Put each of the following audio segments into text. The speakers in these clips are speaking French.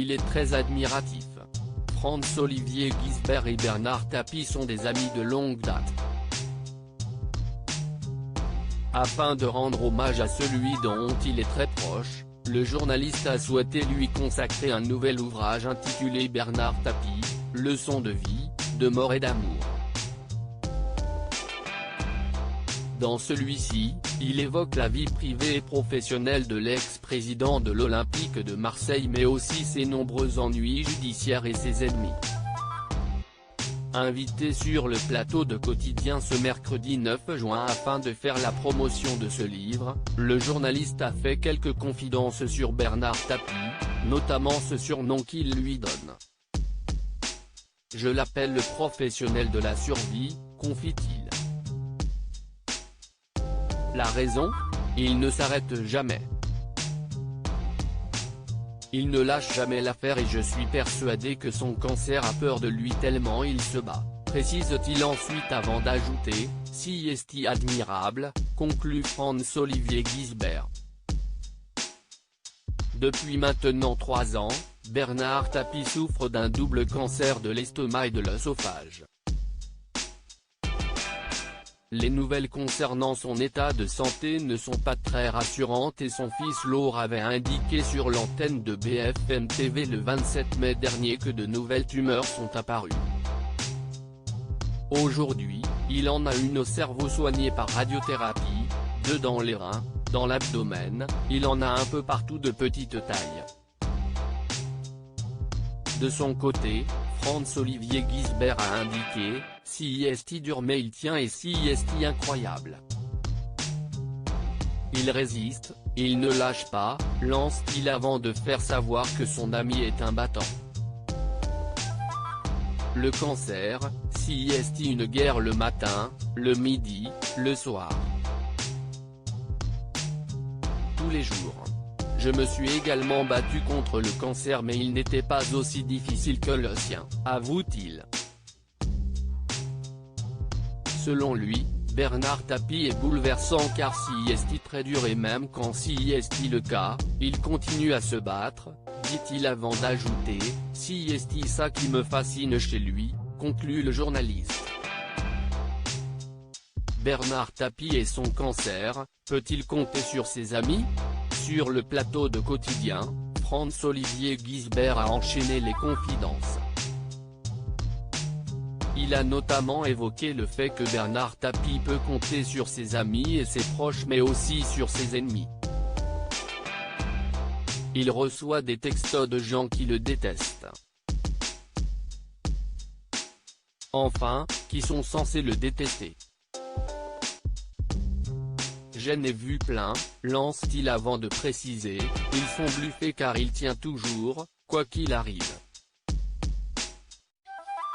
il est très admiratif. Franz-Olivier Gisbert et Bernard Tapie sont des amis de longue date. Afin de rendre hommage à celui dont il est très proche, le journaliste a souhaité lui consacrer un nouvel ouvrage intitulé Bernard Tapie, leçons de vie, de mort et d'amour. Dans celui-ci, il évoque la vie privée et professionnelle de l'ex-président de l'Olympique de Marseille mais aussi ses nombreux ennuis judiciaires et ses ennemis. Invité sur le plateau de Quotidien ce mercredi 9 juin afin de faire la promotion de ce livre, le journaliste a fait quelques confidences sur Bernard Tapie, notamment ce surnom qu'il lui donne. « Je l'appelle le professionnel de la survie », confie-t-il. La raison ? Il ne s'arrête jamais. Il ne lâche jamais l'affaire et je suis persuadé que son cancer a peur de lui tellement il se bat, précise-t-il ensuite avant d'ajouter, « Si est admirable », conclut Franz-Olivier Gisbert. Depuis maintenant 3 ans, Bernard Tapie souffre d'un double cancer de l'estomac et de l'œsophage. Les nouvelles concernant son état de santé ne sont pas très rassurantes et son fils Laure avait indiqué sur l'antenne de BFM TV le 27 mai dernier que de nouvelles tumeurs sont apparues. Aujourd'hui, il en a une au cerveau soignée par radiothérapie, 2 dans les reins, dans l'abdomen, il en a un peu partout de petite taille. De son côté, Franz-Olivier Gisbert a indiqué, « Si est dur mais il tient et si est incroyable. Il résiste, il ne lâche pas », lance-t-il avant de faire savoir que son ami est un battant. Le cancer, si est une guerre le matin, le midi, le soir. Tous les jours. Je me suis également battu contre le cancer mais il n'était pas aussi difficile que le sien, avoue-t-il. Selon lui, Bernard Tapie est bouleversant car si est très dur et même quand si est le cas, il continue à se battre, dit-il avant d'ajouter, « Si est ça qui me fascine chez lui », conclut le journaliste. Bernard Tapie et son cancer, peut-il compter sur ses amis ? Sur le plateau de Quotidien, Franz-Olivier Gisbert a enchaîné les confidences. Il a notamment évoqué le fait que Bernard Tapie peut compter sur ses amis et ses proches mais aussi sur ses ennemis. Il reçoit des textos de gens qui le détestent. Enfin, qui sont censés le détester. J'en ai vu plein, lance-t-il avant de préciser, ils font bluffer car il tient toujours, quoi qu'il arrive.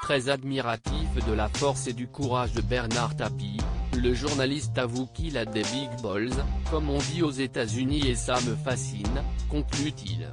Très admiratif de la force et du courage de Bernard Tapie, le journaliste avoue qu'il a des big balls, comme on dit aux États-Unis et ça me fascine, conclut-il.